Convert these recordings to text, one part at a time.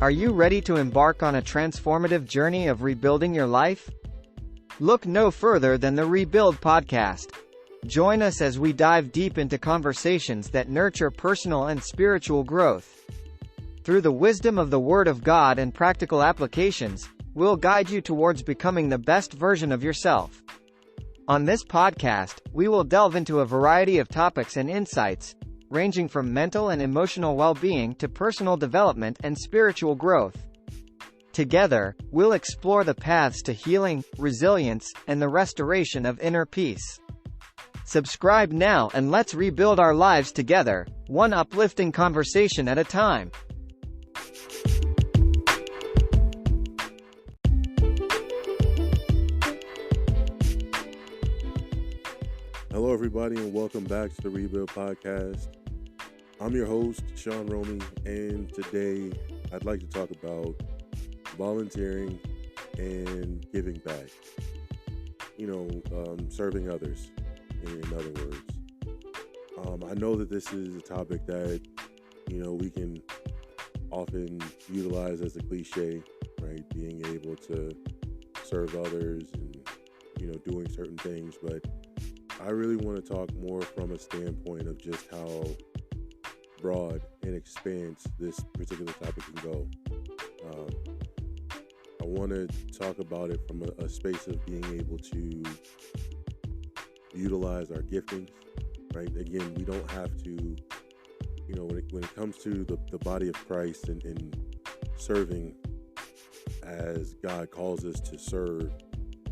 Are you ready to embark on a transformative journey of rebuilding your life? Look no further than the Rebuild podcast. Join us as we dive deep into conversations that nurture personal and spiritual growth. Through the wisdom of the Word of God and practical applications, we'll guide you towards becoming the best version of yourself. On this podcast, we will delve into a variety of topics and insights, ranging from mental and emotional well-being to personal development and spiritual growth. Together, we'll explore the paths to healing, resilience, and the restoration of inner peace. Subscribe now and let's rebuild our lives together, one uplifting conversation at a time. Hello, everybody, and welcome back to the Rebuild podcast. I'm your host, Sean Romey, and today I'd like to talk about volunteering and giving back. Serving others, in other words. I know that this is a topic that, we can often utilize as a cliche, right? Being able to serve others and, doing certain things, but I really want to talk more from a standpoint of just how broad and expanse this particular topic can go. I want to talk about it from a space of being able to utilize our giftings, right? Again, we don't have to, when it comes to the body of Christ and serving as God calls us to serve,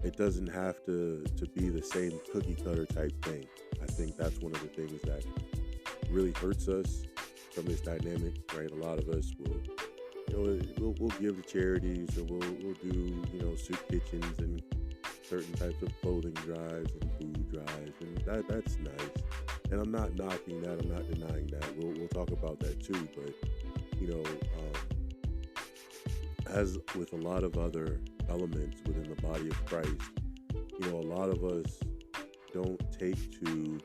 it doesn't have to be the same cookie cutter type thing. I think that's one of the things that really hurts us from this dynamic, right? A lot of us will give to charities, or we'll do, soup kitchens and certain types of clothing drives and food drives, and that's nice. And I'm not knocking that, I'm not denying that. We'll talk about that too, but as with a lot of other elements within the body of Christ, a lot of us don't take to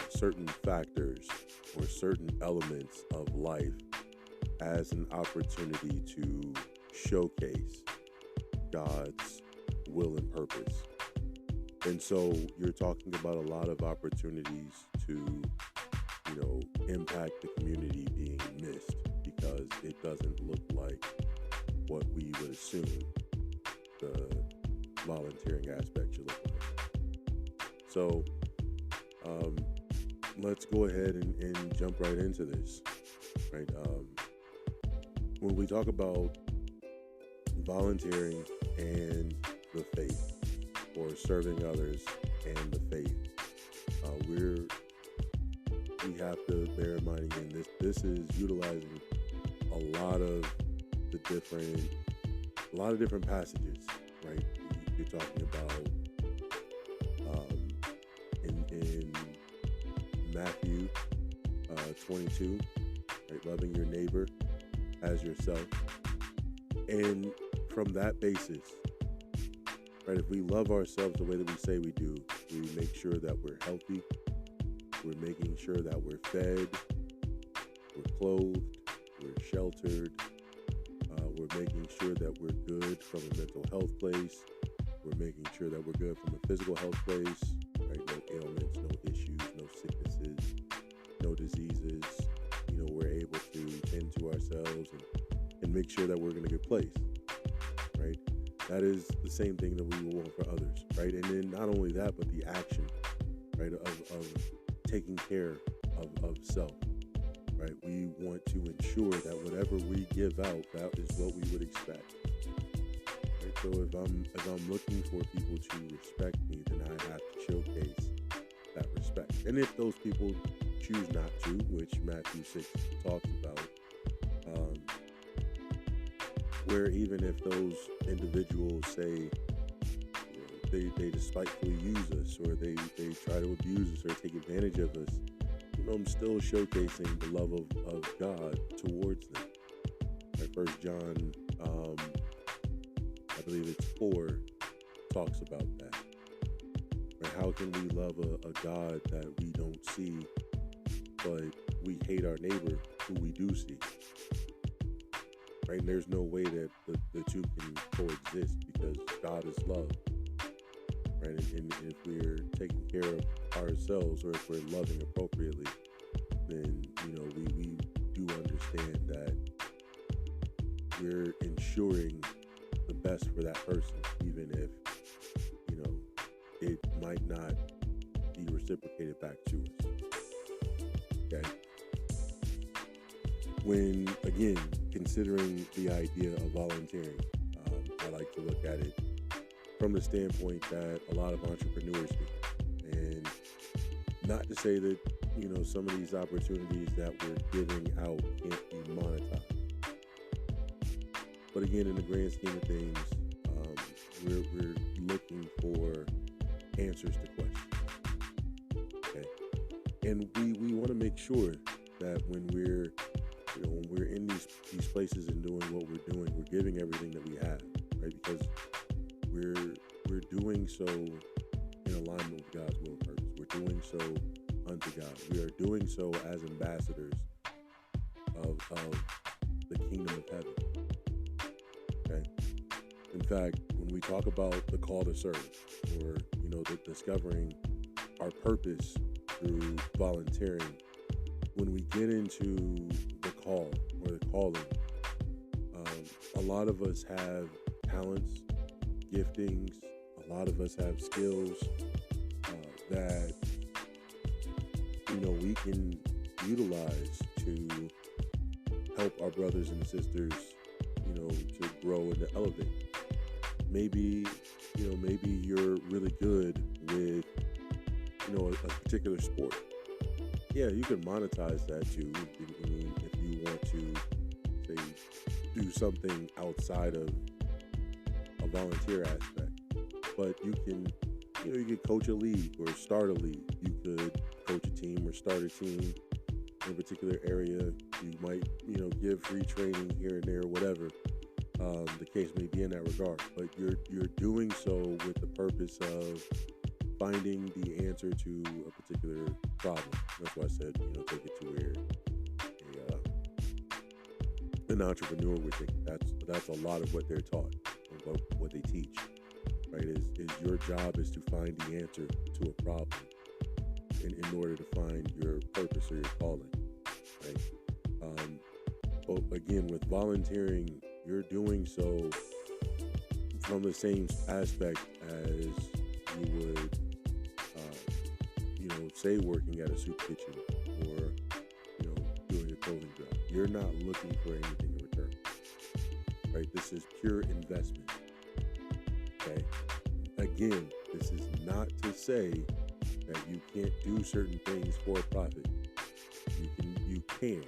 certain factors or certain elements of life as an opportunity to showcase God's will and purpose. And so you're talking about a lot of opportunities to, impact the community being missed because it doesn't look like what we would assume the volunteering aspect should look like. So let's go ahead and jump right into this, right? When we talk about volunteering and the faith, or serving others and the faith, we have to bear in mind again, this is utilizing a lot of different passages, right? You're talking about in Matthew 22, right? Loving your neighbor as yourself. And from that basis, right, if we love ourselves the way that we say we do, we make sure that we're healthy, we're making sure that we're fed, we're clothed, we're sheltered, we're making sure that we're good from a mental health place, we're making sure that we're good from a physical health place, right? No ailments, no issues, no sicknesses, no diseases. We're able to tend to ourselves and make sure that we're in a good place, right? That is the same thing that we will want for others, right? And then not only that, but the action, right, of taking care of self, right? We want to ensure that whatever we give out, that is what we would expect, right? So if I'm looking for people to respect me, then I have to showcase that respect. And if those people choose not to, which Matthew 6 talks about, where even if those individuals say they despitefully use us, or they try to abuse us or take advantage of us, I'm still showcasing the love of God towards them. Right? 1 John, I believe it's 4, talks about that. Right? How can we love a God that we don't see, but we hate our neighbor who we do see? right? And there's no way that the two can coexist because God is love, right? And if we're taking care of ourselves, or if we're loving appropriately, then we do understand that we're ensuring the best for that person, even if it might not be reciprocated back to us. Okay. When, again, considering the idea of volunteering, I like to look at it from the standpoint that a lot of entrepreneurs do. And not to say that, some of these opportunities that we're giving out can't be monetized. But again, in the grand scheme of things, we're looking for answers to questions. Okay. And we want to make sure that when we're in these places and doing what we're doing, we're giving everything that we have, right? Because we're doing so in alignment with God's will and purpose. We're doing so unto God. We are doing so as ambassadors of the kingdom of heaven. Okay. In fact, when we talk about the call to serve, or discovering our purpose through volunteering, when we get into the call or the calling, a lot of us have talents, giftings, a lot of us have skills that we can utilize to help our brothers and sisters to grow and to elevate. Maybe you're really good with a particular sport. Yeah, you can monetize that too. If you want to, say, do something outside of a volunteer aspect, but you can coach a league or start a league. You could coach a team or start a team in a particular area. You might give free training here and there, whatever the case may be in that regard. But you're doing so with the purpose of finding the answer to a particular problem. That's why I said, take it to where an entrepreneur would think. That's a lot of what they're taught, what they teach, right? Is your job is to find the answer to a problem in order to find your purpose or your calling, right? But again, with volunteering, you're doing so from the same aspect as you would, say working at a soup kitchen or, doing a clothing job. You're not looking for anything in return, right? This is pure investment, okay? Again, this is not to say that you can't do certain things for a profit. You can,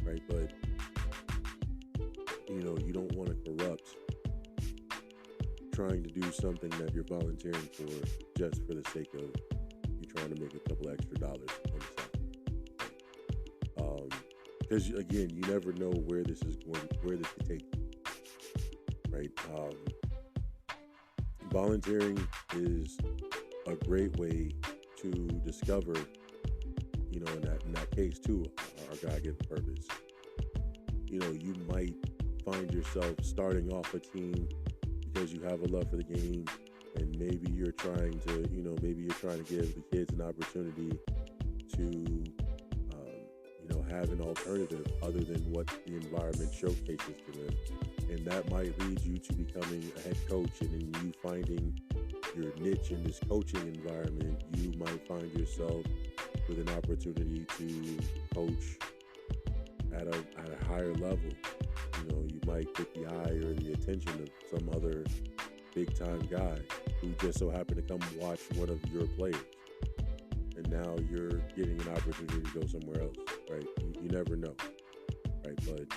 right? But, you don't want to corrupt trying to do something that you're volunteering for just for the sake of you trying to make a couple extra dollars on the side. Because again, you never know where this could take you, right? Volunteering is a great way to discover, in that case too, our God-given purpose. You might find yourself starting off a team because you have a love for the game, and maybe you're trying to give the kids an opportunity to, have an alternative other than what the environment showcases to them. And that might lead you to becoming a head coach, and in you finding your niche in this coaching environment, you might find yourself with an opportunity to coach at a higher level. You might get the eye or the attention of some other big time guy who just so happened to come watch one of your players, and now you're getting an opportunity to go somewhere else, right? You never know, right? But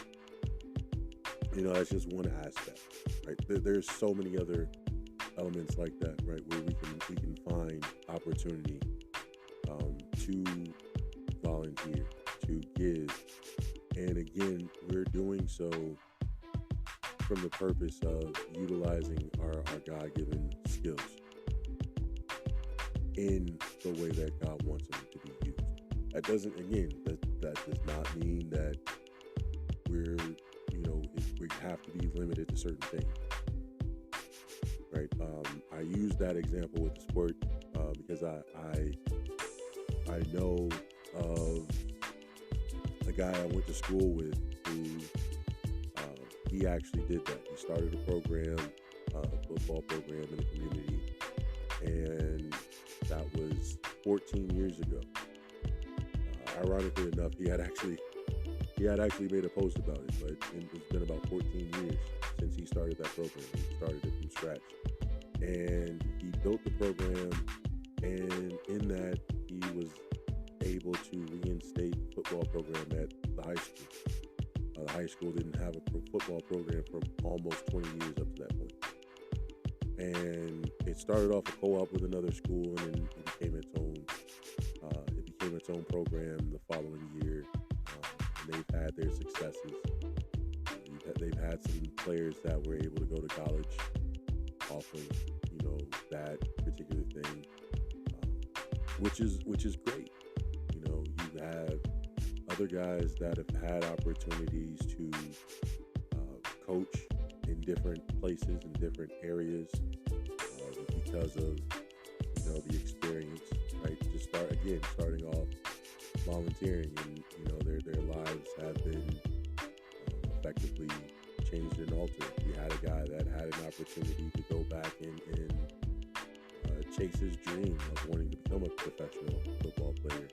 that's just one aspect, right? There's so many other elements like that, right, where we can find opportunity to volunteer, to give. And again, we're doing so from the purpose of utilizing our God-given skills in the way that God wants them to be used. That does not mean that we're, we have to be limited to certain things, right? I use that example with the sport because I know of a guy I went to school with who he actually did that. He started a program, a football program in the community, and that was 14 years ago. Ironically enough, he had actually made a post about it, but it's been about 14 years since he started that program. He started it from scratch, and he built the program, and in that he was able to reinstate the football program at the high school. The high school didn't have a football program for almost 20 years up to that point. And it started off a co-op with another school, and then it became its own program the following year. And they've had their successes. They've had some players that were able to go to college off of that particular thing, which is great. You have other guys that have had opportunities to coach in different places in different areas because of the experience, right? Just starting off volunteering, and their lives have been effectively changed and altered. We had a guy that had an opportunity to go back and chase his dream of wanting to become a professional football player.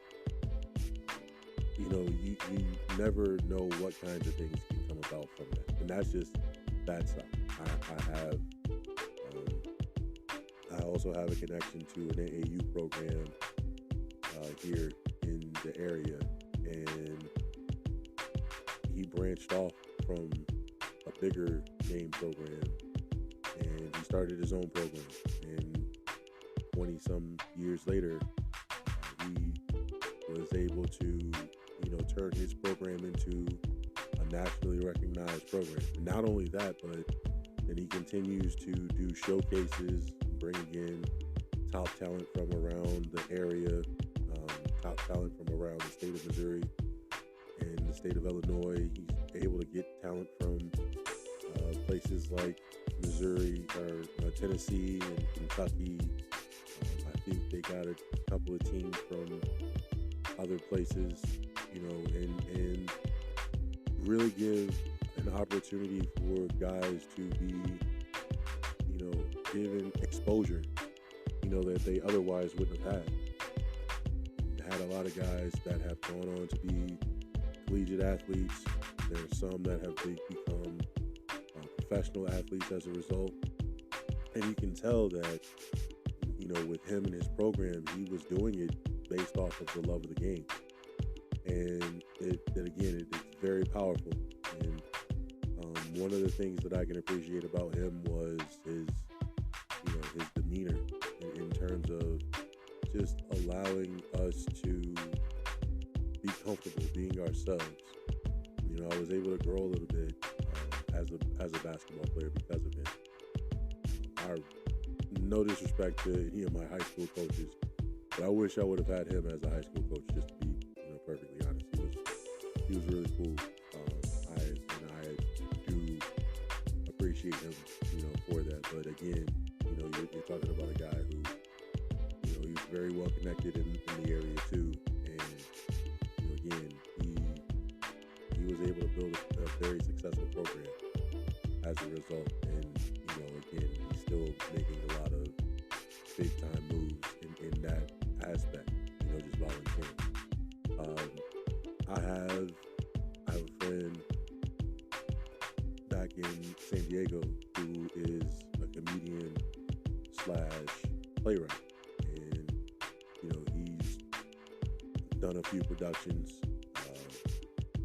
You never know what kinds of things can come about from that, and that's just that side. I also have a connection to an AAU program here in the area, and he branched off from a bigger game program, and he started his own program. And 20-some years later, he was able to, turn his program into a nationally recognized program. And not only that, but then he continues to do showcases, bringing in top talent from around the area, top talent from around the state of Missouri and the state of Illinois. He's able to get talent from places like Missouri or Tennessee and Kentucky. I think they got a couple of teams from other places, and really give an opportunity for guys to be, given exposure, that they otherwise wouldn't have had. Had a lot of guys that have gone on to be collegiate athletes. There are some that have become professional athletes as a result. And you can tell that, with him and his program, he was doing it based off of the love of the game. And it's very powerful. And one of the things that I can appreciate about him was his demeanor in terms of just allowing us to be comfortable being ourselves. I was able to grow a little bit as a basketball player because of him. No disrespect to any of my high school coaches, but I wish I would have had him as a high school coach, just to be perfectly honest. He was really cool. I do appreciate him, for that. But again, you're talking about a guy who, he's very well connected in the area too, and again, he was able to build a very successful program as a result. And again, he's still making a lot of big time moves in that aspect. Just volunteering. I have a friend back in San Diego who is a comedian / playwright, and he's done a few productions.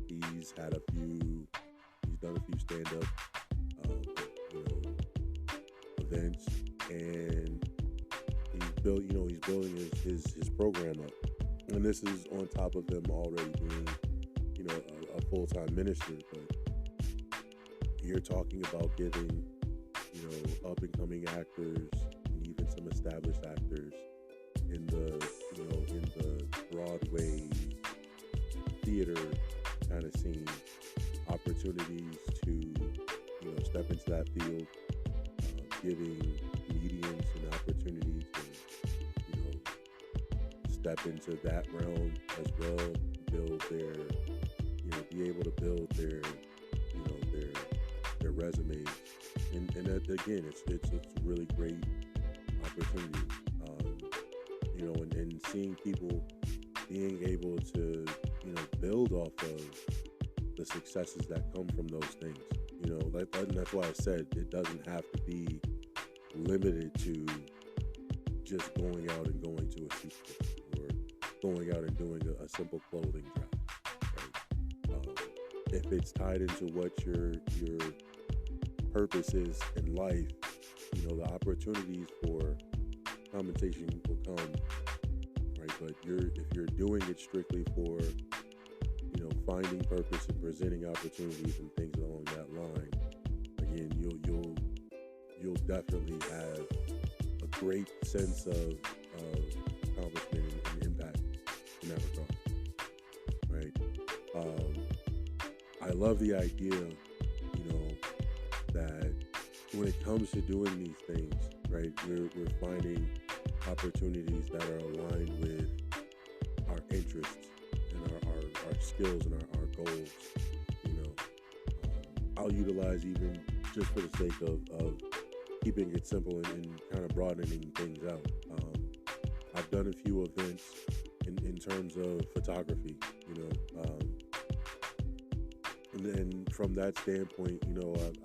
He's done a few stand-up events, and he's building his program up. And this is on top of him already being, a full-time minister. But you're talking about giving, up-and-coming actors and even some established actors in the Broadway theater kind of scene opportunities to step into that field, giving comedians an opportunity to, step into that realm as well, build their, be able to build their, their resumes, and that, again, it's a really great opportunity, and seeing people being able to, build off of the successes that come from those things, and that's why I said it doesn't have to be limited to just going out and going to a superstore or going out and doing a simple clothing drive. Right? If it's tied into what your purpose is in life, the opportunities for compensation will come, right? But if you're doing it strictly for, finding purpose and presenting opportunities and things along that line, again, you'll definitely have a great sense of accomplishment and impact in that regard, right? I love the idea, that when it comes to doing these things, right, we're finding opportunities that are aligned with our interests and our skills and our goals. I'll utilize, even just for the sake of keeping it simple and kind of broadening things out. I've done a few events in terms of photography, and then from that standpoint,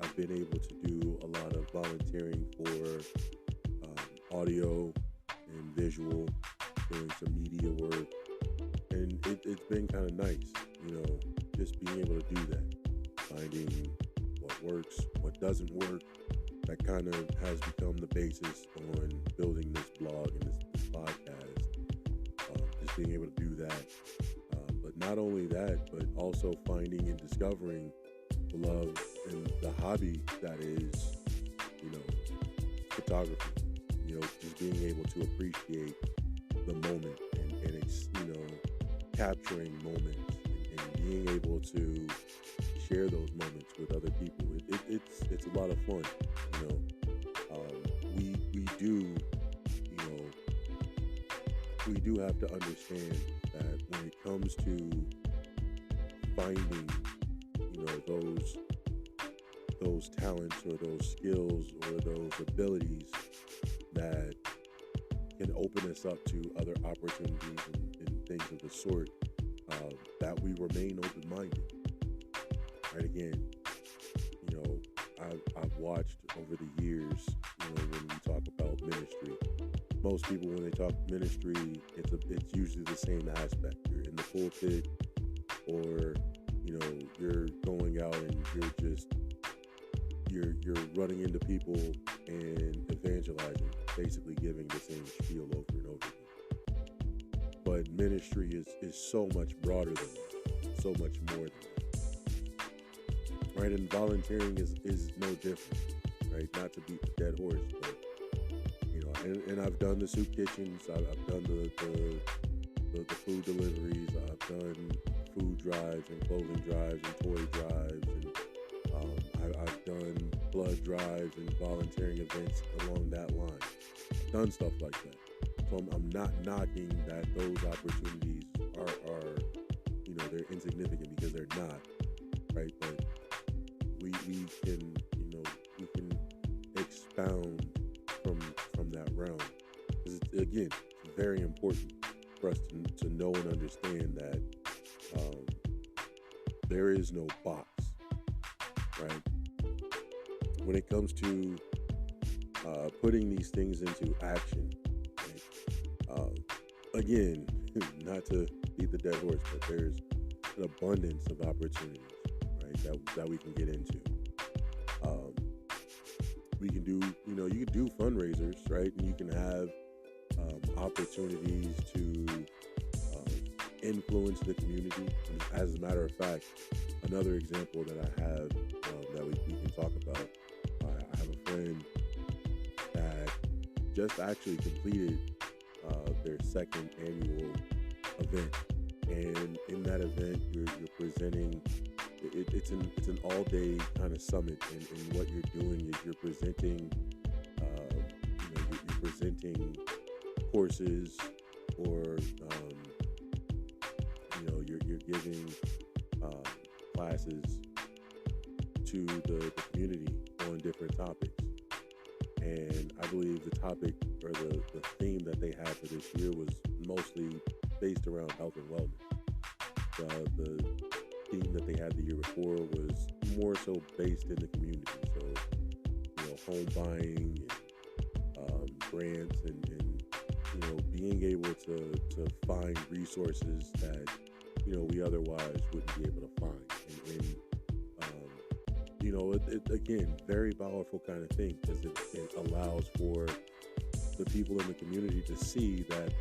I've been able to do a lot of volunteering for audio and visual, doing some media work, and it's been kind of nice, just being able to do that, finding what works, what doesn't work. That kind of has become the basis on building this blog and this podcast, just being able to do that. But not only that, but also finding and discovering the love and the hobby that is, photography. Just being able to appreciate the moment and capturing moments and being able to share those moments with other people. It's a lot of fun. We do have to understand that when it comes to finding, those talents or those skills or those abilities that can open us up to other opportunities and things of the sort, that we remain open-minded. Right? Again, I've watched over the years, when we talk about ministry, most people, when they talk ministry, it's usually the same aspect. You're in the pulpit, or you're going out and you're running into people and evangelizing, basically giving the same spiel over and over again. But ministry is so much broader than that, so much more than that. Right? And volunteering is no different, right? Not to beat the dead horse, but and I've done the soup kitchens, I've done the food deliveries, I've done food drives and clothing drives and toy drives, and I've done blood drives and volunteering events along that line. I've done stuff like that. So I'm not knocking that those opportunities are they're insignificant, because they're not, right? But we can we can expound from that realm. Because again, it's very important for us to know and understand that there is no box, right? When it comes to putting these things into action, right? Again, not to beat the dead horse, but there's an abundance of opportunities, right, that we can get into. We can do, you can do fundraisers, right? And you can have opportunities to influence the community. And as a matter of fact, another example that I have that we can talk about, I have a friend that just actually completed their second annual event. And in that event, you're presenting it's an all day kind of summit, and what you're doing is you're presenting, you're presenting courses, or you're giving classes to the community on different topics. And I believe the topic, or the theme that they had for this year, was mostly based around health and wellness. The theme that they had the year before was more so based in the community. So, home buying, and grants, and being able to find resources that we otherwise wouldn't be able to find. And it again, very powerful kind of thing, because it allows for the people in the community to see that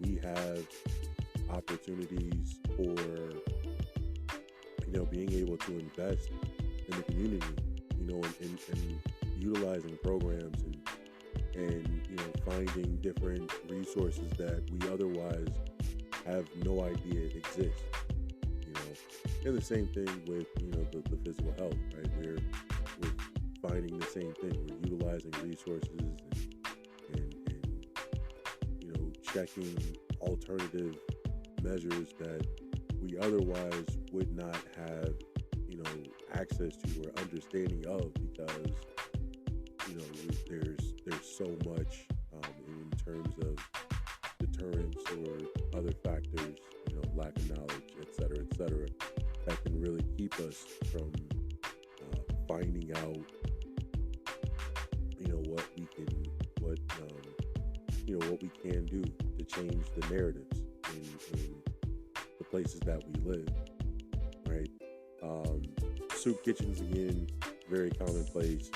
we have opportunities for being able to invest in the community, and utilizing programs, and finding different resources that we otherwise have no idea exist. And the same thing with the physical health, right? We're finding the same thing. We're utilizing resources, and checking alternative measures that we otherwise would not have access to or understanding of, because there's so much in terms of deterrence or other factors, lack of knowledge, et cetera, that can really keep us from finding out what we can do to change the narratives in the places that we live, right? Soup kitchens, again, very commonplace.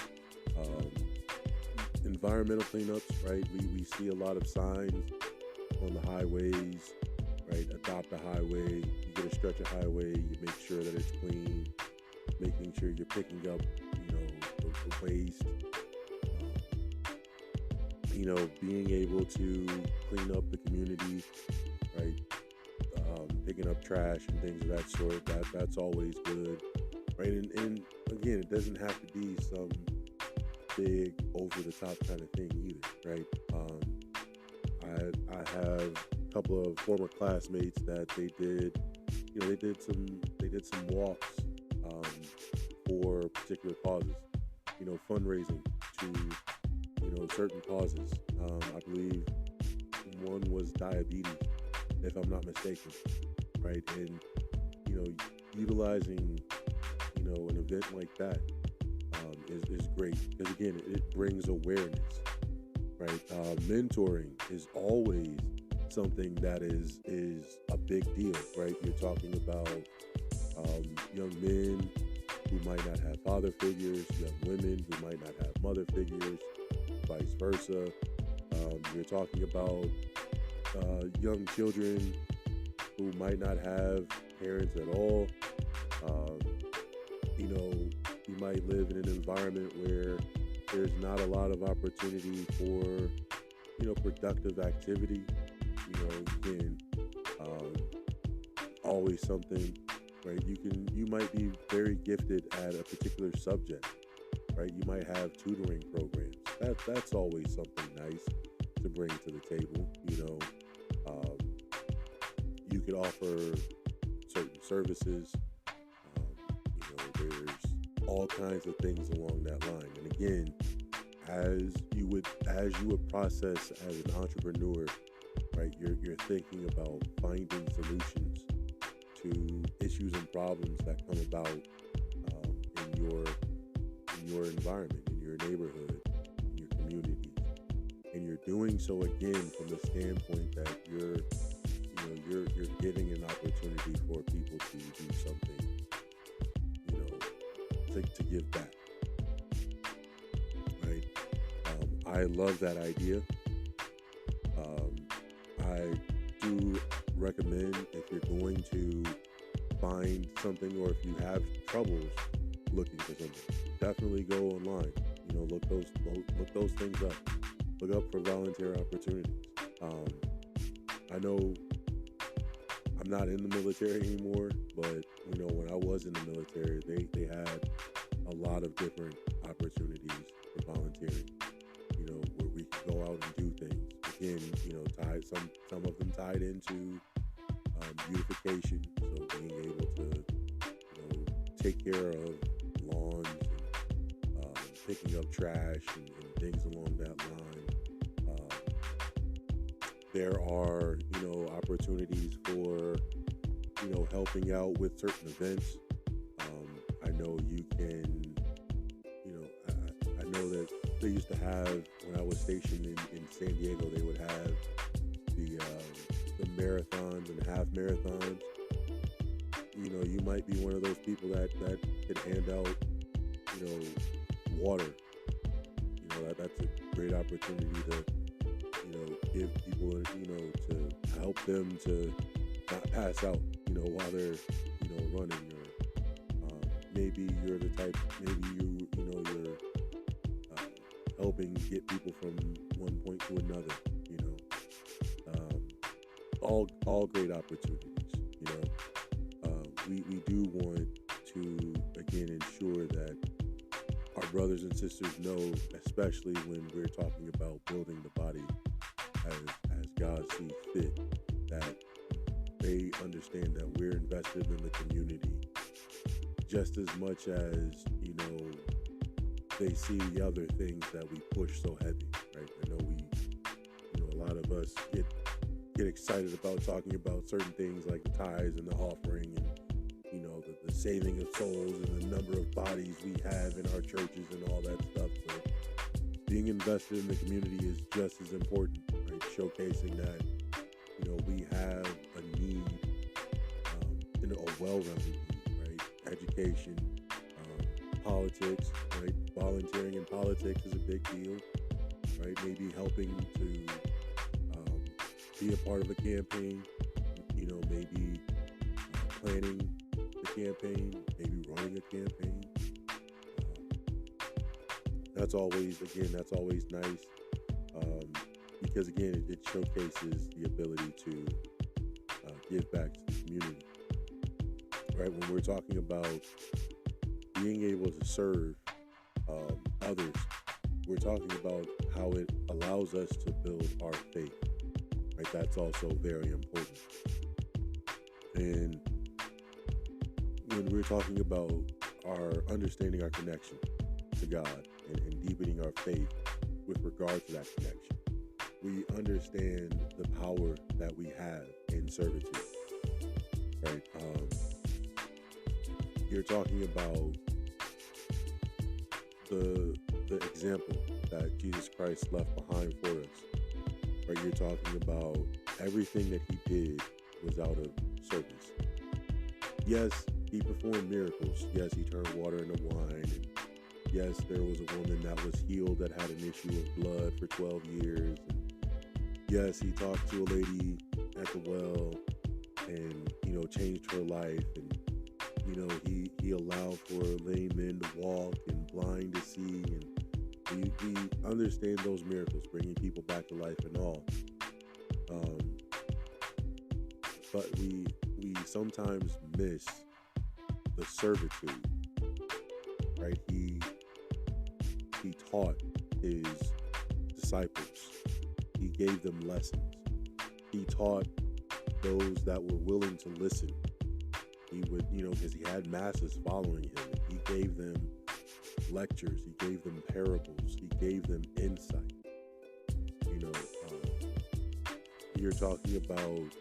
Environmental cleanups, right? We see a lot of signs on the highways, right? Adopt a highway. You get a stretch of highway, you make sure that it's clean, making sure you're picking up, the waste. Being able to clean up the community, right? Picking up trash and things of that sort. That's always good, right? And again, it doesn't have to be some big over-the-top kind of thing either, right? I have a couple of former classmates that they did some walks for particular causes, fundraising to certain causes. I believe one was diabetes, if I'm not mistaken, right? And utilizing an event like that is great, because again, it brings awareness, right? Mentoring is always something that is a big deal, right? You're talking about young men who might not have father figures, young women who might not have mother figures, vice versa. You're talking about young children who might not have parents at all. You might live in an environment where there's not a lot of opportunity for productive activity. Again, always something, right? You might be very gifted at a particular subject, right? You might have tutoring programs. That's always something nice to bring to the table. You could offer certain services. There's all kinds of things along that line. And again, as you would process as an entrepreneur, right? You're thinking about finding solutions to issues and problems that come about in your environment, in your neighborhood, in your community, and you're doing so again from the standpoint that you're giving an opportunity for people to do something, to give back, right? I love that idea. I do recommend, if you're going to find something, or if you have troubles looking for something, definitely go online. Look those things up. Look up for volunteer opportunities. I know I'm not in the military anymore, but when I was was in the military, they had a lot of different opportunities for volunteering, where we could go out and do things. Again, tied some of them tied into beautification, so being able to, take care of lawns and picking up trash and things along that line. There are, opportunities for, helping out with certain events. I know you can, I know that they used to have, when I was stationed in San Diego, they would have the marathons and half marathons. You might be one of those people that could hand out, water. That's a great opportunity to, give people, to help them to not pass out, while they're, running. Or maybe you're the type, you're helping get people from one point to another. All great opportunities. We do want to, again, ensure that our brothers and sisters know, especially when we're talking about building the body as God sees fit, that they understand that we're invested in the community just as much as, they see the other things that we push so heavy, right? I know a lot of us get excited about talking about certain things like the tithes and the offering and, the saving of souls and the number of bodies we have in our churches and all that stuff. But being invested in the community is just as important, right? Showcasing that, we have a need, a well-rounded need, right? Education, politics, right? Volunteering in politics is a big deal, right? Maybe helping to be a part of a campaign, maybe planning the campaign, maybe running a campaign. That's always nice, because again, it showcases the ability to give back to the community, right? When we're talking about being able to serve others, we're talking about how it allows us to build our faith, right? That's also very important. And when we're talking about our understanding our connection to God and deepening our faith with regard to that connection, we understand the power that we have in servitude, right? You're talking about the example that Jesus Christ left behind for us, right? You're talking about everything that he did was out of service. Yes, he performed miracles. Yes, he turned water into wine. And yes, there was a woman that was healed that had an issue of blood for 12 years. And yes, he talked to a lady at the well and, changed her life. And, he allowed for lame men to walk and blind to see. And we understand those miracles, bringing people back to life and all. But we sometimes miss the servitude, right? He taught his disciples. He gave them lessons. He taught those that were willing to listen. He would, because he had masses following him. He gave them lectures. He gave them parables. He gave them insight. You're talking about,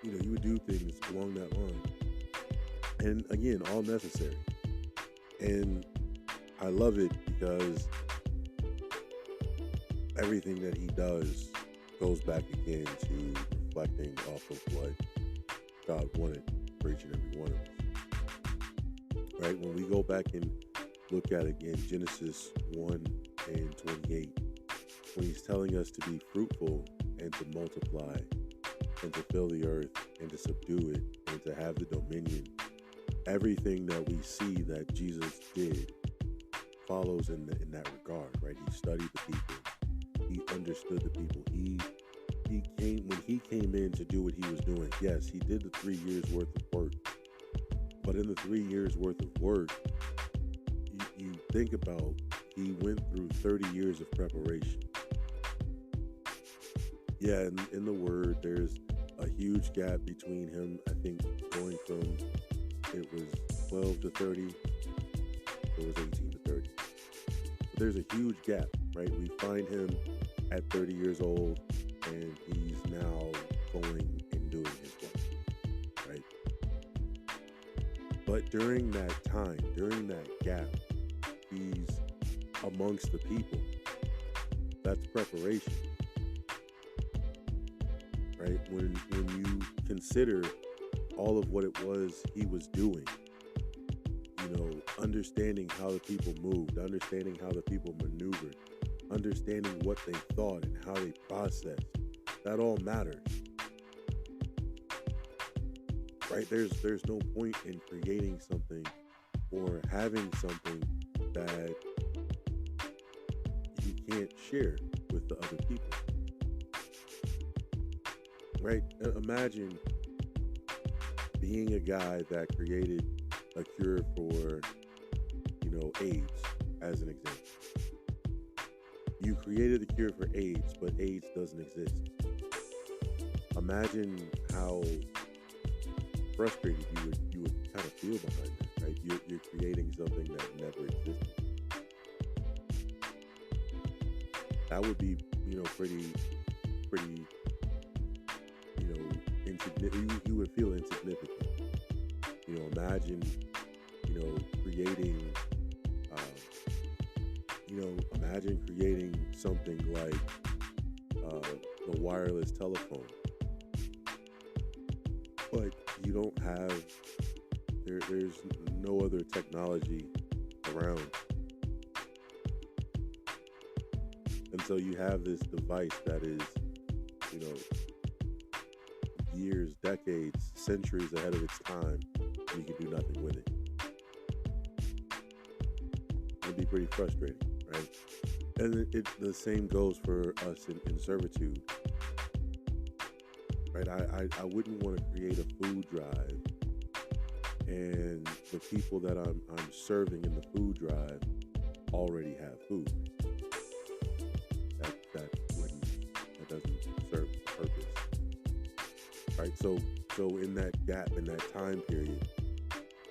he would do things along that line. And again, all necessary. And I love it because everything that he does goes back again to reflecting off of what God wanted for each and every one of us. Right? When we go back and look at again Genesis 1 and 28, when he's telling us to be fruitful and to multiply and to fill the earth and to subdue it and to have the dominion, everything that we see that Jesus did follows in that regard, right? He studied the people. He understood the people. He came, when came in to do what he was doing. Yes, he did the 3 years worth of work. But in the 3 years worth of work, you think about, he went through 30 years of preparation. Yeah, in the word, there's a huge gap between him, I think, going from, it was 12 to 30, or it was 18 to 30. But there's a huge gap, right? We find him at 30 years old, and he's now going and doing his work, right? But during that time, during that gap, he's amongst the people. That's preparation, right? When you consider all of what it was he was doing, understanding how the people moved, understanding how the people maneuvered, understanding what they thought and how they processed, that all matters, right? There's no point in creating something or having something that you can't share with the other people, right? Imagine being a guy that created a cure for, AIDS, as an example. You created the cure for AIDS, but AIDS doesn't exist. Imagine how frustrated you would kind of feel behind that, right? You're creating something that never existed. That would be, pretty, insignificant. You would feel insignificant. Imagine, creating, imagine creating something like the wireless telephone, but you don't have, there's no other technology around. And so you have this device that is, years, decades, centuries ahead of its time, and you can do nothing with it. It'd be pretty frustrating, right? And the same goes for us in servitude, right? I wouldn't want to create a food drive, and the people that I'm serving in the food drive already have food. That doesn't serve the purpose, right? So in that gap, in that time period,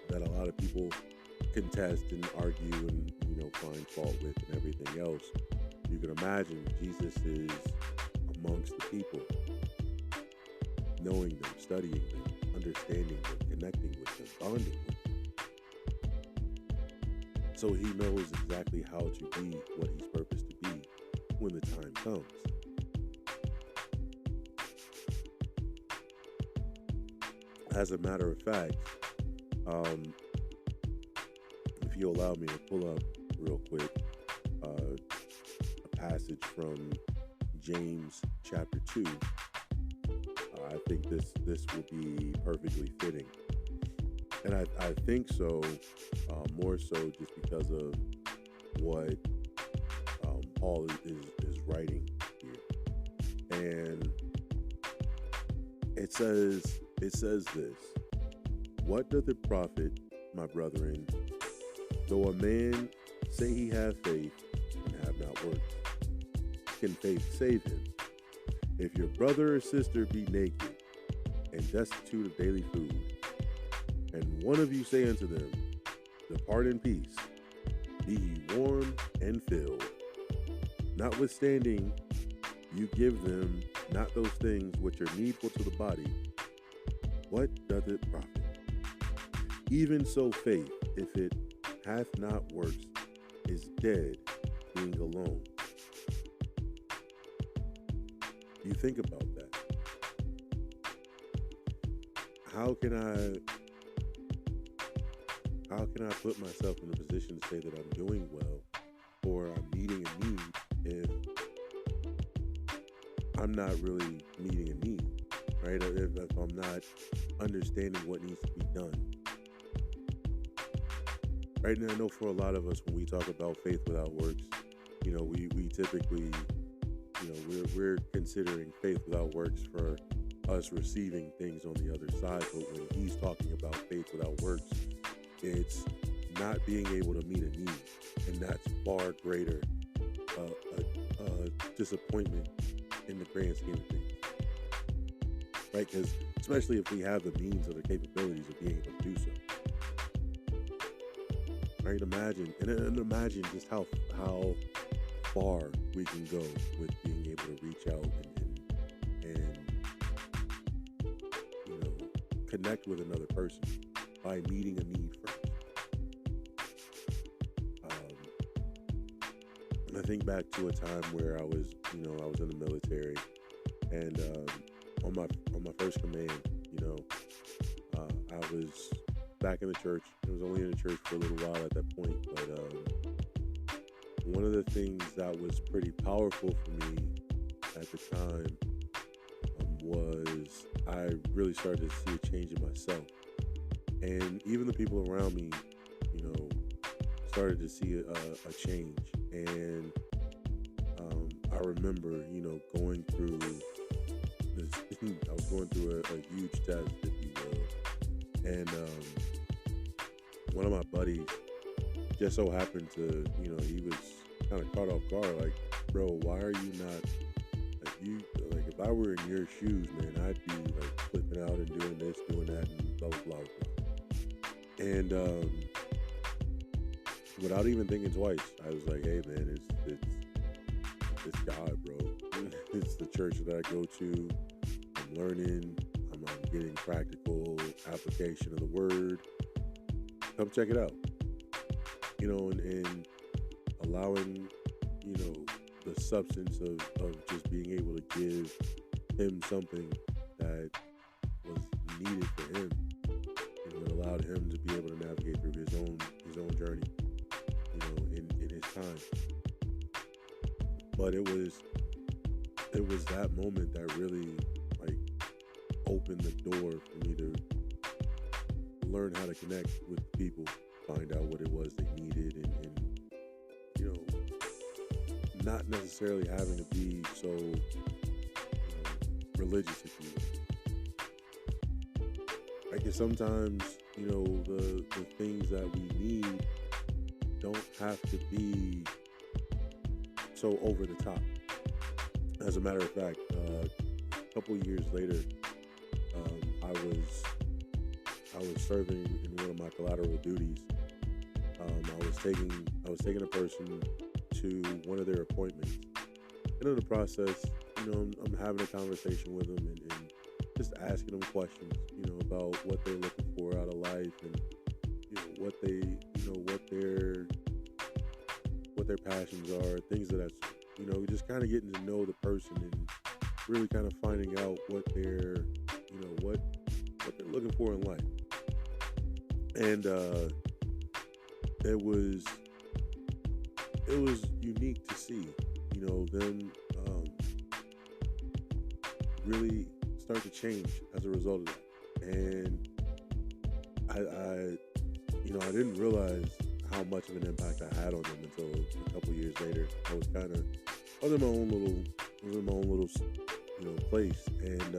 that a lot of people contest and argue and find fault with and everything else, you can imagine Jesus is amongst the people, knowing them, studying them, understanding them, connecting with them, bonding with them. So he knows exactly how to be what he's purposed to be when the time comes. As a matter of fact, if you allow me to pull up real quick a passage from James chapter 2, I think this will be perfectly fitting. And I think so, more so just because of what Paul is writing here. And it says this: "What doth it profit, my brethren, though a man say he have faith and have not works? Can faith save him? If your brother or sister be naked and destitute of daily food, and one of you say unto them, Depart in peace, be ye warmed and filled, notwithstanding you give them not those things which are needful to the body, what doth it profit? Even so faith, if it hath not works, is dead, being alone." You think about that. How can I put myself in a position to say that I'm doing well or I'm meeting a need if I'm not really meeting a need, right? If I'm not understanding what needs to be done. Right now, I know for a lot of us, when we talk about faith without works, we typically, we're considering faith without works for us receiving things on the other side. But when he's talking about faith without works, it's not being able to meet a need, and that's far greater disappointment in the grand scheme of things, right? Because especially if we have the means or the capabilities of being able to do so, right? Imagine just how far we can go with being able to reach out and connect with another person by meeting a need first. And I think back to a time where I was in the military, and on my first command, I was back in the church. I was only in the church for a little while at that point, but one of the things that was pretty powerful for me at the time was I really started to see a change in myself, and even the people around me, started to see a change. And I remember, going through this. I was going through a huge test, if you will, and one of my buddies just so happened to, he was kind of caught off guard, like, bro, why are you not, like, if I were in your shoes, man, I'd be like flipping out and doing this, doing that, and blah, blah, blah, blah. And without even thinking twice, I was like, hey, man, it's God, bro. It's the church that I go to. I'm learning. I'm getting practical application of the word. Come check it out. And allowing, the substance of just being able to give him something that was needed for him, it allowed him to be able to navigate through his own journey, in his time. But it was that moment that really, like, opened the door for me to learn how to connect with people, find out what it was they needed, and not necessarily having to be so religious, if you will. Like, sometimes, the things that we need don't have to be so over the top. As a matter of fact, a couple of years later, I was serving in one of my collateral duties. I was taking a person to one of their appointments, and in the process, I'm having a conversation with them and just asking them questions, about what they're looking for out of life, and what their passions are, things of that sort. Just kind of getting to know the person and really kind of finding out what they're looking for in life. And it was unique to see, them really start to change as a result of that. And I didn't realize how much of an impact I had on them until a couple years later. I was in my own little place, and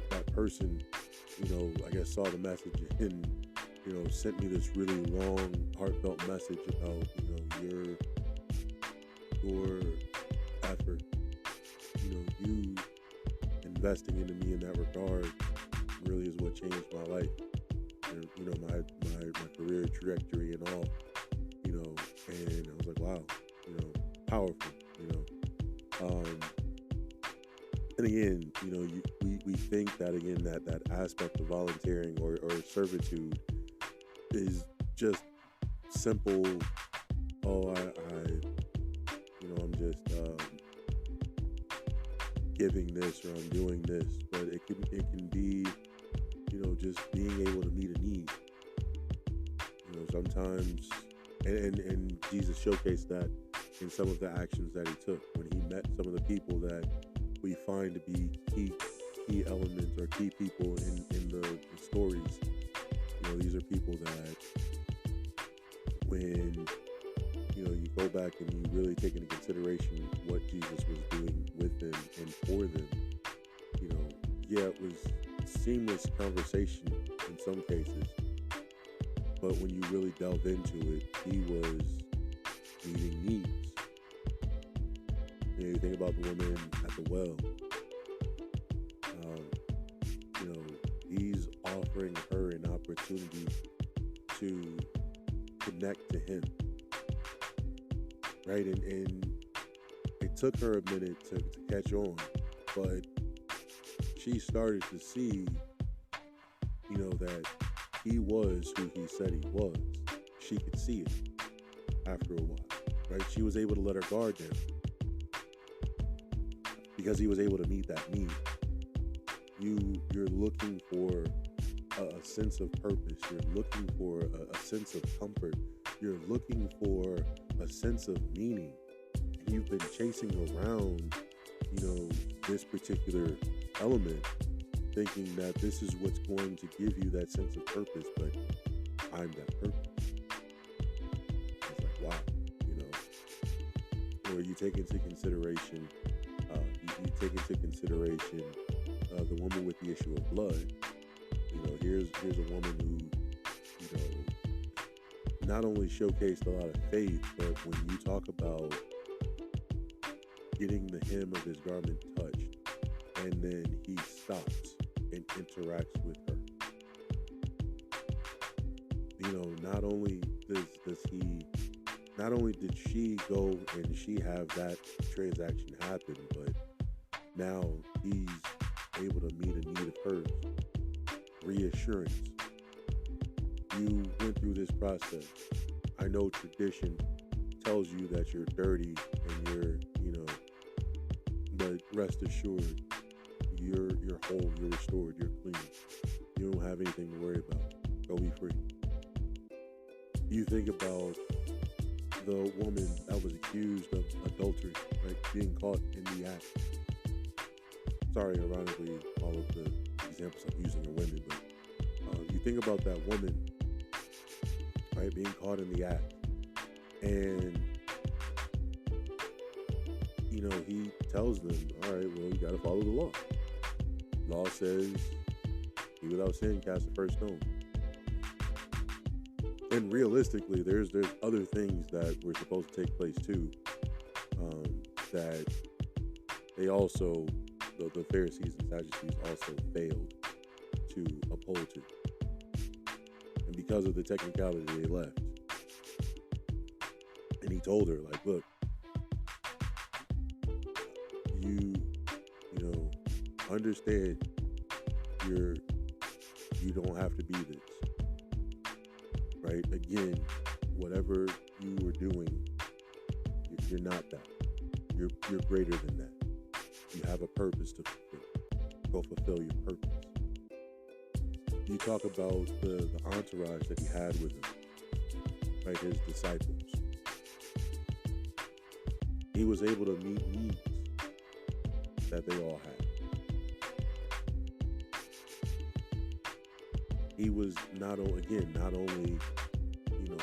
that person, I guess saw the message and sent me this really long, heartfelt message about your effort, you investing into me in that regard really is what changed my life, and my career trajectory and all, and I was like, wow, powerful, and again, we think that, again, that aspect of volunteering or servitude is just simple. Oh, I'm just giving this, or I'm doing this, but it can be, just being able to meet a need. Sometimes, and Jesus showcased that in some of the actions that he took when he met some of the people that we find to be key elements or key people in the stories. These are people that when you go back and you really take into consideration what Jesus was doing with them and for them. You know, yeah, it was seamless conversation in some cases, but when you really delve into it, he was meeting needs. You know, you think about the woman at the well. You know, he's offering her an opportunity to connect to him, right? And it took her a minute to catch on, but she started to see, you know, that he was who he said he was. She could see it after a while, right? She was able to let her guard down because he was able to meet that need. You're looking for a sense of purpose. You're looking for a sense of comfort. You're looking for a sense of meaning. And you've been chasing around, you know, this particular element, thinking that this is what's going to give you that sense of purpose, but I'm that purpose. It's like, wow, you know. Or you take into consideration, the woman with the issue of blood. You know, here's a woman who, you know, not only showcased a lot of faith, but when you talk about getting the hem of his garment touched, and then he stops and interacts with her. You know, not only did she go and she have that transaction happen, but now he's able to meet a need of hers. Reassurance. You went through this process. I know tradition tells you that you're dirty and you're, you know, but rest assured, you're whole, you're restored, you're clean. You don't have anything to worry about. Go be free. You think about the woman that was accused of adultery, right? Being caught in the act. Sorry, ironically, all of the examples I'm using are women, but you think about that woman, right, being caught in the act, and you know, he tells them, all right, well, you got to follow the law. Law says, be without sin, cast the first stone. And realistically, there's other things that were supposed to take place too, that they also, the Pharisees and Sadducees also failed to uphold to. And because of the technicality, they left. And he told her, like, look, you know, understand you don't have to be this. Right? Again, whatever you were doing, you're not that. You're greater than that. You have a purpose to fulfill. Go fulfill your purpose. You talk about the entourage that he had with him, right? His disciples. He was able to meet needs that they all had. He was not only, you know,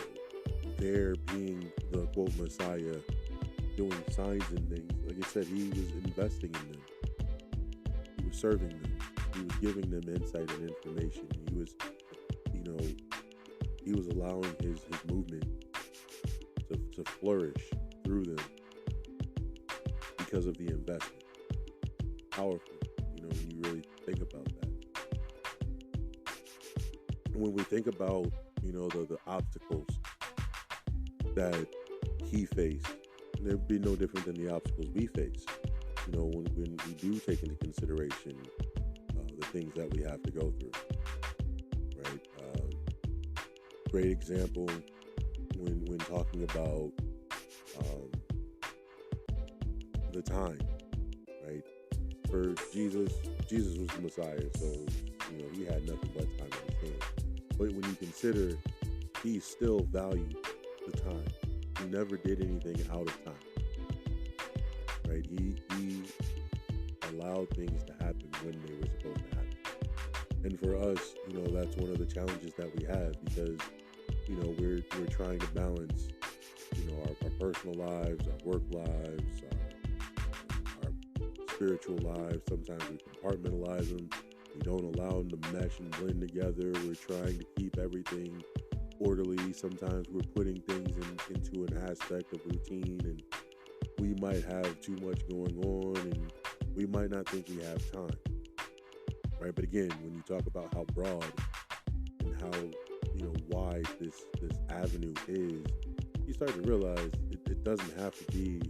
there being the quote Messiah, doing signs and things. Like I said, he was investing in them. He was serving them. He was giving them insight and information. He was, you know, he was allowing his movement to flourish through them because of the investment. Powerful, you know, when you really think about that. When we think about, you know, the obstacles that he faced, they'd be no different than the obstacles we face. You know, when we do take into consideration the things that we have to go through, right? Great example when talking about the time, right? For Jesus was the Messiah, so, you know, he had nothing but time on his hands. But when you consider, he still valued the time. He never did anything out of time, right? He allowed things to happen when they were supposed to happen. And for us, you know, that's one of the challenges that we have, because, you know, we're trying to balance, you know, our personal lives, our work lives, our spiritual lives. Sometimes we compartmentalize them. We don't allow them to mesh and blend together. We're trying to keep everything orderly. Sometimes we're putting things into an aspect of routine, and we might have too much going on, and we might not think we have time, right? But again, when you talk about how broad and how wide this avenue is, you start to realize it doesn't have to be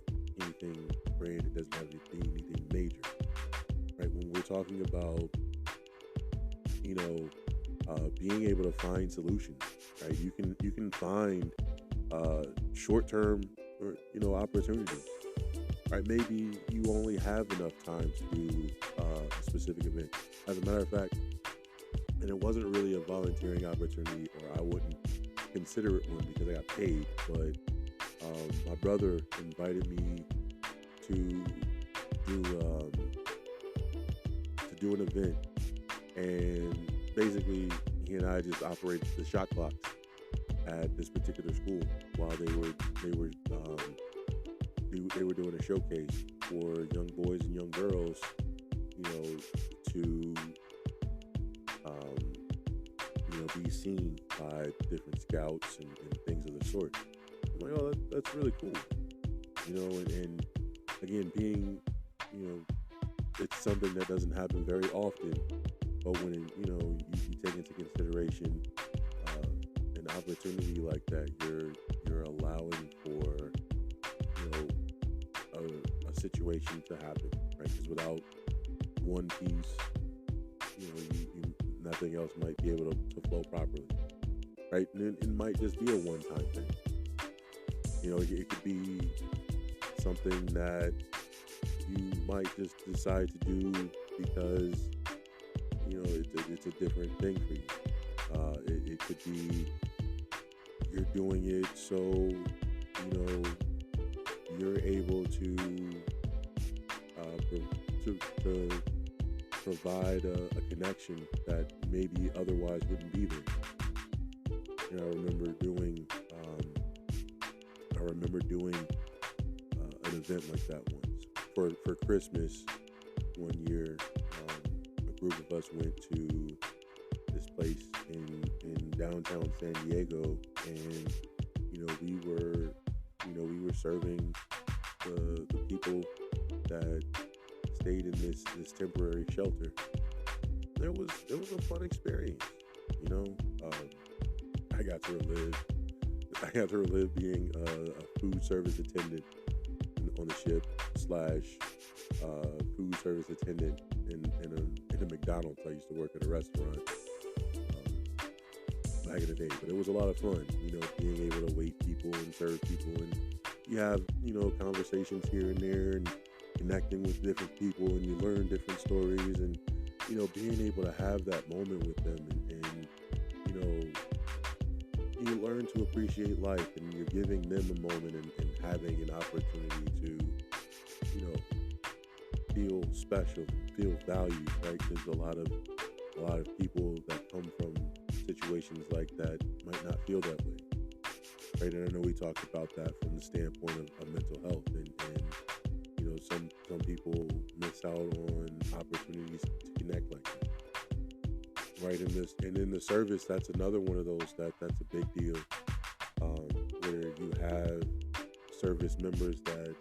anything grand. It doesn't have to be anything major, right? When we're talking about being able to find solutions, right? You can find short-term opportunities, right? Maybe you only have enough time to do a specific event. As a matter of fact, and it wasn't really a volunteering opportunity, or I wouldn't consider it one because I got paid, but my brother invited me to do an event, and basically he and I just operated the shot clocks at this particular school while they were doing a showcase for young boys and young girls, to be seen by different scouts and things of the sort. I'm like, oh, that's really cool, and again, being, it's something that doesn't happen very often, but when you take into consideration an opportunity like that, you're allowing for a situation to happen, right? Because without one piece, nothing else might be able to flow properly, right? And it might just be a one-time thing. It could be something that you might just decide to do because it's a different thing for you. It could be you're doing it so you're able to provide a connection that maybe otherwise wouldn't be there. I remember doing an event like that once for Christmas. One year, a group of us went to this place in downtown San Diego, and we were serving the people that stayed in this temporary shelter. It was a fun experience. I got to relive being a food service attendant on the ship / food service attendant in a McDonald's. I used to work at a restaurant back in the day, but it was a lot of fun, being able to wait people and serve people, and you have, conversations here and there, and connecting with different people, and you learn different stories, and, being able to have that moment with them, and you learn to appreciate life, and you're giving them a moment and having an opportunity to, feel special, feel valued, right? Because a lot of people that come from situations like that might not feel that way, right? And I know we talked about that from the standpoint of mental health, and some people miss out on opportunities to connect like that, right? And in the service, that's another one of those that's a big deal, where you have service members that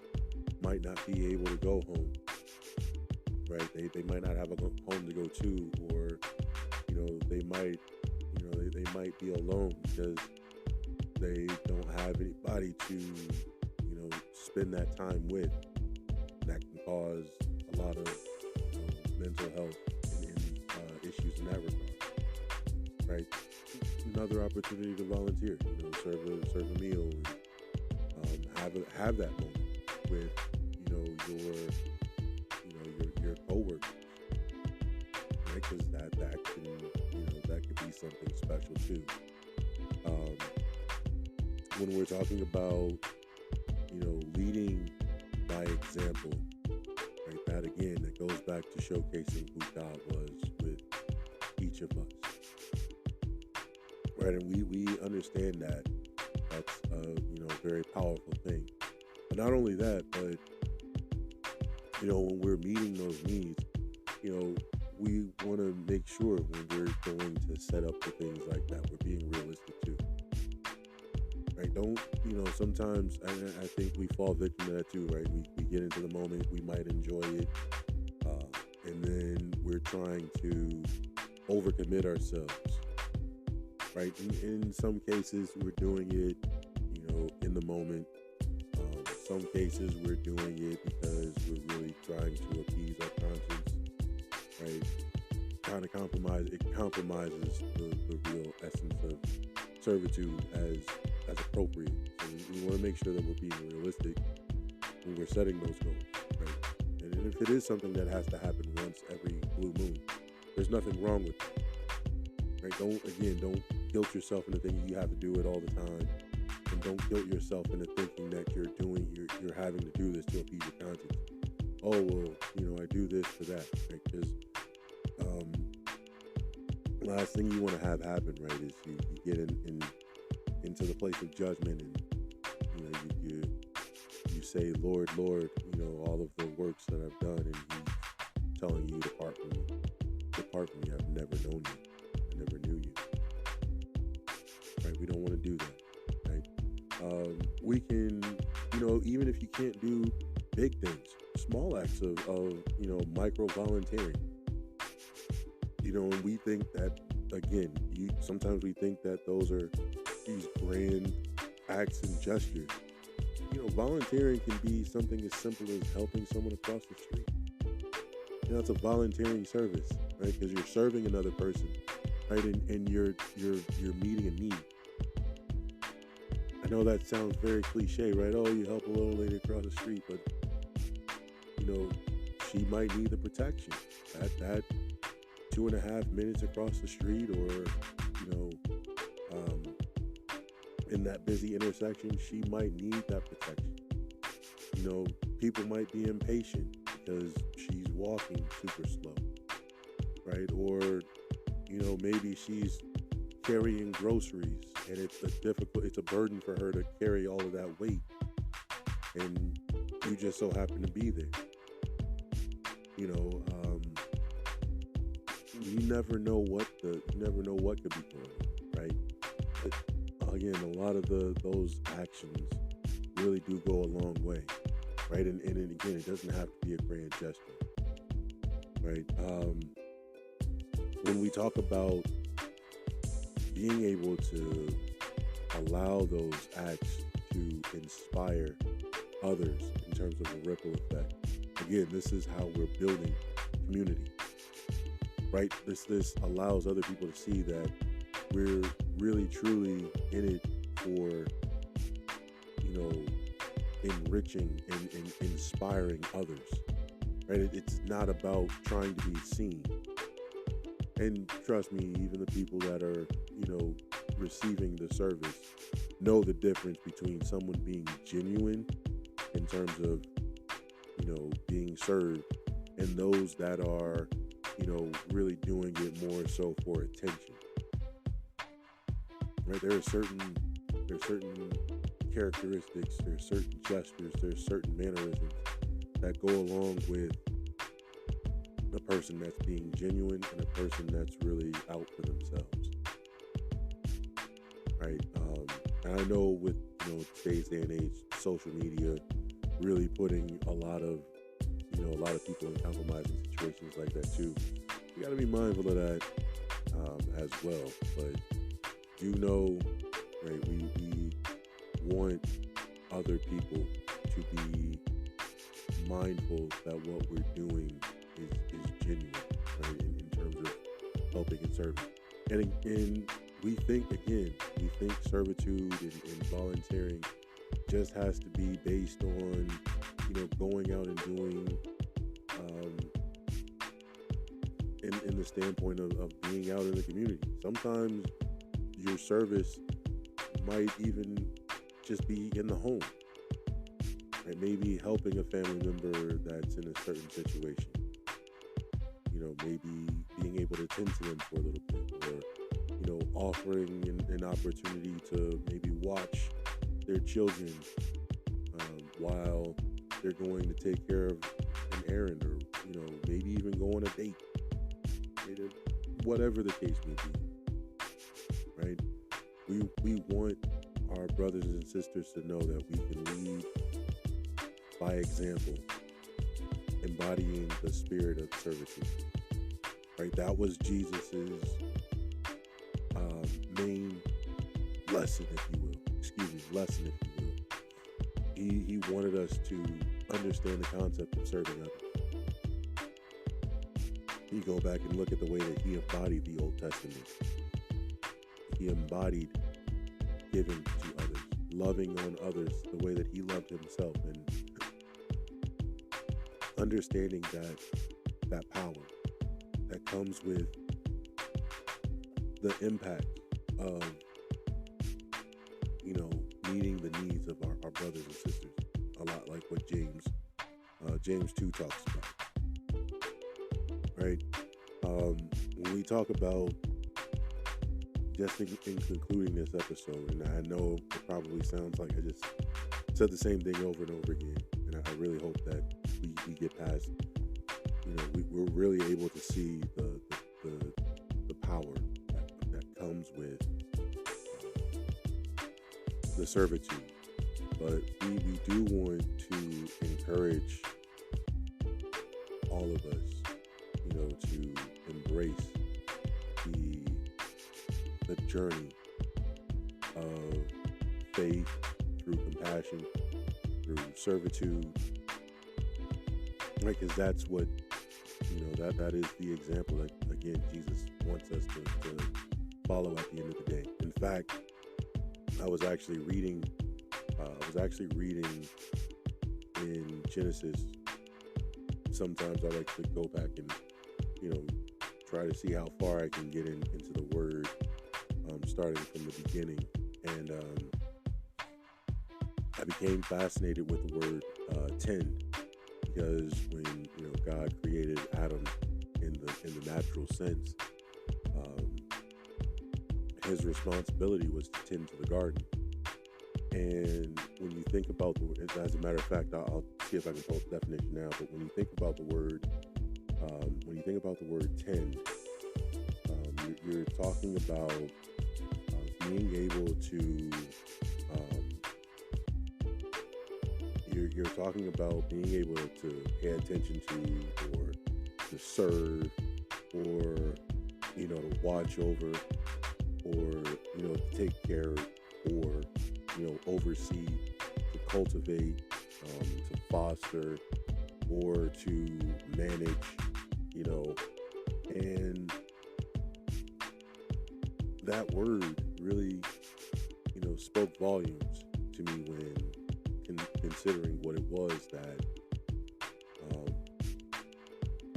might not be able to go home, right? They might not have a home to go to, or they might be alone because they don't have anybody to spend that time with. And that can cause a lot of mental health and issues in that regard, right? Another opportunity to volunteer, serve a meal, and have that moment with your coworkers, right? Because that could be something special too. When we're talking about leading by example, right? That goes back to showcasing who God was with each of us, right? And we understand that that's a very powerful thing. But not only that, but when we're meeting those needs, we want to make sure when we're going to set up for things like that, we're being realistic too. Right? Don't, sometimes I think we fall victim to that too, right? We get into the moment, we might enjoy it, and then we're trying to overcommit ourselves, right? In some cases, we're doing it, in the moment. Some cases, we're doing it because we're really trying to appease our conscience, right? Kind of compromises the real essence of servitude as appropriate. So we want to make sure that we're being realistic when we're setting those goals, right? And if it is something that has to happen once every blue moon, there's nothing wrong with it, right? Don't guilt yourself into thinking you have to do it all the time, and don't guilt yourself into thinking that you're having to do this to appease your conscience. Oh well, I do this for that, right? Because last thing you want to have happen, right, is you get into the place of judgment, and you say, Lord, all of the works that I've done, and He's telling you, depart from me, I've never known you, I never knew you. Right? We don't want to do that, right? We can, even if you can't do big things, small acts of micro volunteering. And we think that, again, sometimes we think that those are these grand acts and gestures. Volunteering can be something as simple as helping someone across the street. It's a volunteering service, right? Because you're serving another person, right? And you're meeting a need. I know that sounds very cliche, right? Oh, you help a little lady across the street, but she might need the protection. That 2.5 minutes across the street, or in that busy intersection, she might need that protection. People might be impatient because she's walking super slow, right? Or maybe she's carrying groceries, and it's a burden for her to carry all of that weight, and you just so happen to be there. You never know what could be going on, right? But again, a lot of those actions really do go a long way, right? And again, it doesn't have to be a grand gesture, right? When we talk about being able to allow those acts to inspire others in terms of a ripple effect, again, this is how we're building community, right? This allows other people to see that we're really truly in it for enriching and inspiring others, right? It's not about trying to be seen. And trust me, even the people that are receiving the service know the difference between someone being genuine in terms of being served, and those that are really doing it more so for attention, right? There are certain characteristics, there's certain gestures, there's certain mannerisms that go along with a person that's being genuine and a person that's really out for themselves, right? And I know with today's day and age, social media really putting a lot of people in compromising situations like that too. You got to be mindful of that as well. But right, we want other people to be mindful that what we're doing is genuine, right? In terms of helping and serving. And we think servitude and volunteering just has to be based on going out and doing in the standpoint of being out in the community. Sometimes your service might even just be in the home, right? Maybe helping a family member that's in a certain situation, maybe being able to tend to them for a little bit, or offering an opportunity to maybe watch their children while they're going to take care of an errand, or maybe even go on a date, whatever the case may be, right? We want our brothers and sisters to know that we can lead by example, embodying the spirit of servitude, right? That was Jesus's main lesson, if you will. Lesson, if you will. He wanted us to understand the concept of serving others. You go back and look at the way that he embodied the Old Testament. He embodied giving to others, loving on others the way that he loved himself, and understanding that power that comes with the impact of meeting the needs of our brothers and sisters, a lot like what James 2 talks about, right? When we talk about, just in concluding this episode, and I know it probably sounds like I just said the same thing over and over again, and I really hope that we get past, we're really able to see the power that comes with the servitude. But we do want to encourage all of us, to embrace the journey of faith through compassion, through servitude, right? Because that's what, that is the example that, again, Jesus wants us to follow at the end of the day. In fact, I was actually reading in Genesis. Sometimes I like to go back and, try to see how far I can get into the word, starting from the beginning. And I became fascinated with the word tend, because when God created Adam in the natural sense, his responsibility was to tend to the garden. And when you think about as a matter of fact, I'll see if I can pull up the definition now. But when you think about the word tend, you're talking about being able to. You're talking about being able to pay attention to, or to serve, or to watch over, or to take care, or oversee, to cultivate, to foster, or to manage, and that word really spoke volumes to me when considering what it was that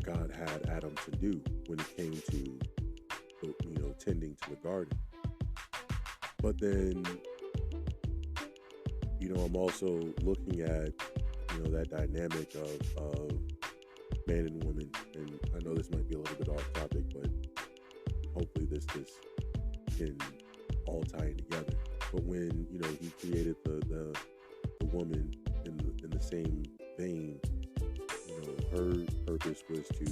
God had Adam to do when it came to tending to the garden. But then I'm also looking at that dynamic of man and woman, and I know this might be a little bit off topic, but hopefully this can all tie in together. But when he created the woman in the same vein, her purpose was to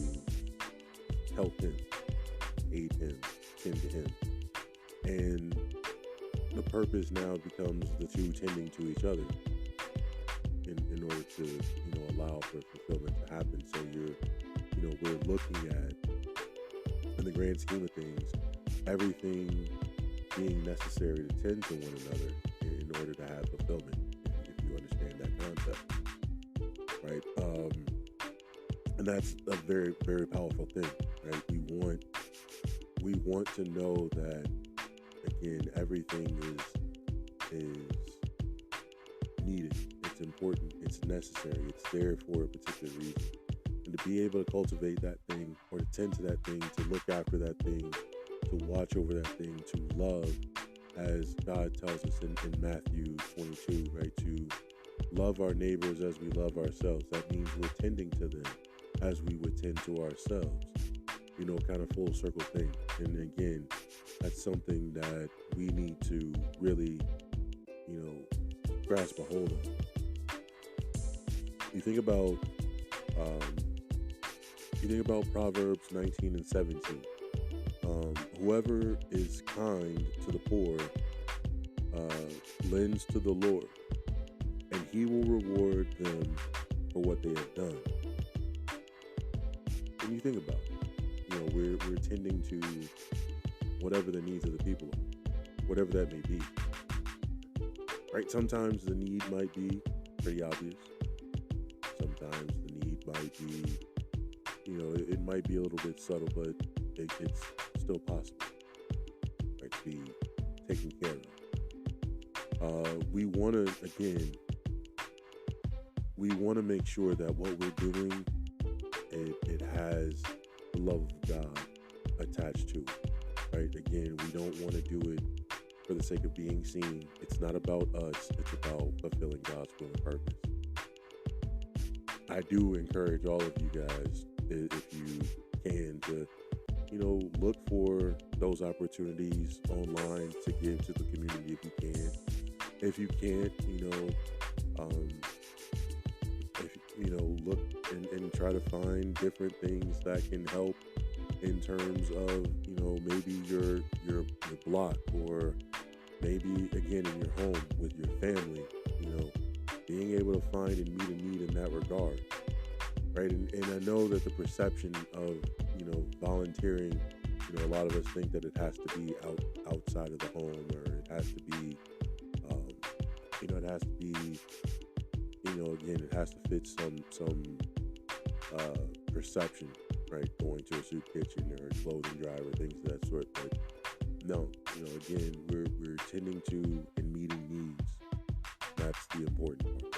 help him, aid him, tend to him, and the purpose now becomes the two tending to each other in order to allow for fulfillment to happen. So we're looking at, in the grand scheme of things, everything being necessary to tend to one another in order to have fulfillment, if you understand that concept, right? And that's a very, very powerful thing, right? We want to know that, again, everything is needed. It's important. It's necessary. It's there for a particular reason. And to be able to cultivate that thing, or to tend to that thing, to look after that thing, to watch over that thing, to love, as God tells us in Matthew 22, right? To love our neighbors as we love ourselves. That means we're tending to them as we would tend to ourselves. Kind of full circle thing. And again, that's something that we need to really, grasp a hold of. You think about um, Proverbs 19 and 17. Whoever is kind to the poor lends to the Lord, and He will reward them for what they have done. When you think about it, we're tending to whatever the needs of the people are, whatever that may be. Right? Sometimes the need might be pretty obvious. Sometimes the need might be, it might be a little bit subtle, but it's still possible, right, to be taken care of. We want to make sure that what we're doing, it has the love of God attached to it, right? Again, we don't want to do it for the sake of being seen. It's not about us. It's about fulfilling God's will and purpose. I do encourage all of you guys, if you can, to look for those opportunities online to give to the community if you can. If you can't, look and try to find different things that can help in terms of, maybe your block, or maybe again in your home with your family, being able to find and meet a need in that regard, right? And I know that the perception of, volunteering, a lot of us think that it has to be outside of the home, or it has to be, it has to be, again, it has to fit some perception, right? Going to a soup kitchen or a clothing drive or things of that sort. But no, again, we're tending to and meeting needs. That's the important part.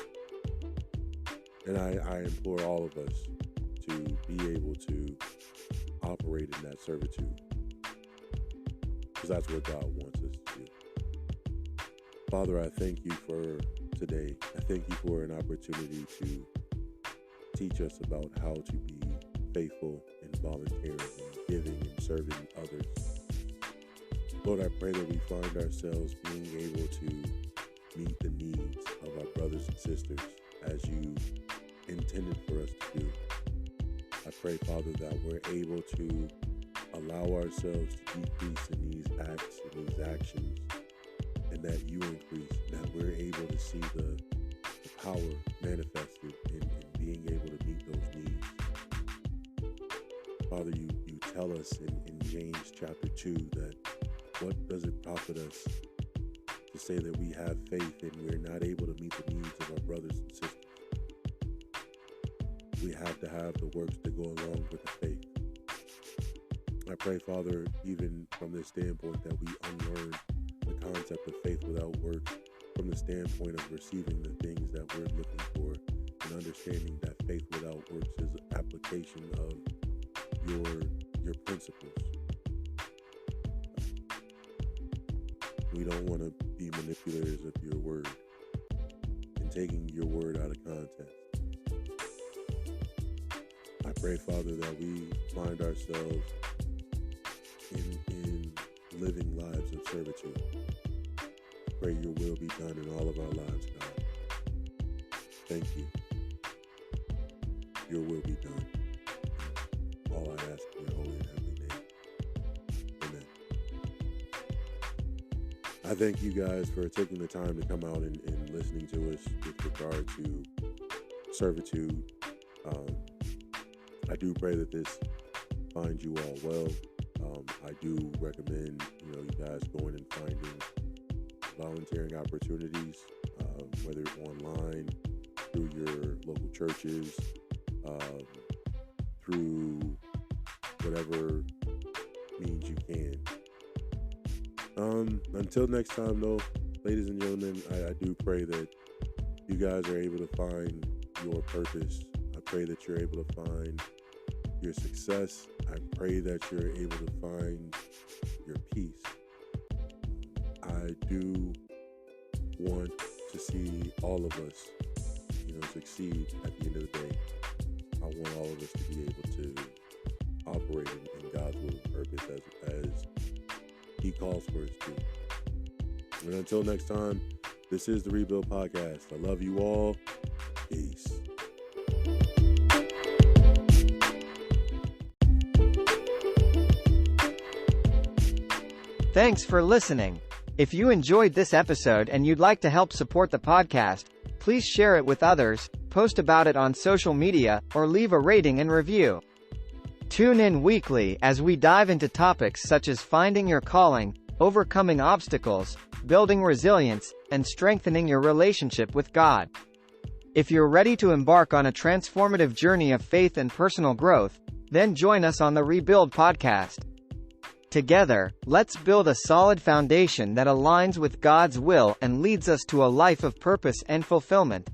And I implore all of us to be able to operate in that servitude, because that's what God wants us to do. Father, I thank you for today. I thank you for an opportunity to teach us about how to be faithful and volunteering and giving and serving others. Lord, I pray that we find ourselves being able to meet the needs of our brothers and sisters as you intended for us to do. I pray, Father, that we're able to allow ourselves to decrease in these acts and these actions, and that you increase, that we're able to see the power manifested in being able to meet those needs. Father, you tell us in James chapter 2 that what does it profit us to say that we have faith and we're not able to meet the needs of our brothers and sisters? We have to have the works that go along with the faith. I pray, Father, even from this standpoint, that we unlearn the concept of faith without works, from the standpoint of receiving the things that we're looking for, and understanding that faith without works is an application of your principles. We don't want to be manipulators of your word and taking your word out of context. I pray, Father, that we find ourselves in living lives of servitude. I pray your will be done in all of our lives, God. Thank you. Your will be done. All I ask in your holy and heavenly name. Amen. I thank you guys for taking the time to come out and listening to us with regard to servitude. I do pray that this finds you all well. I do recommend, you guys going and finding volunteering opportunities, whether online, through your local churches, through whatever means you can. Until next time, though, ladies and gentlemen, I do pray that you guys are able to find your purpose. I pray that you're able to find your success. I pray that you're able to find your peace. I do want to see all of us, succeed at the end of the day. I want all of us to be able to operate in God's will and purpose as He calls for us to. And until next time, this is the Rebuild Podcast. I love you all. Peace. Thanks for listening. If you enjoyed this episode and you'd like to help support the podcast, please share it with others, post about it on social media, or leave a rating and review. Tune in weekly as we dive into topics such as finding your calling, overcoming obstacles, building resilience, and strengthening your relationship with God. If you're ready to embark on a transformative journey of faith and personal growth, then join us on the Rebuild podcast. Together, let's build a solid foundation that aligns with God's will and leads us to a life of purpose and fulfillment.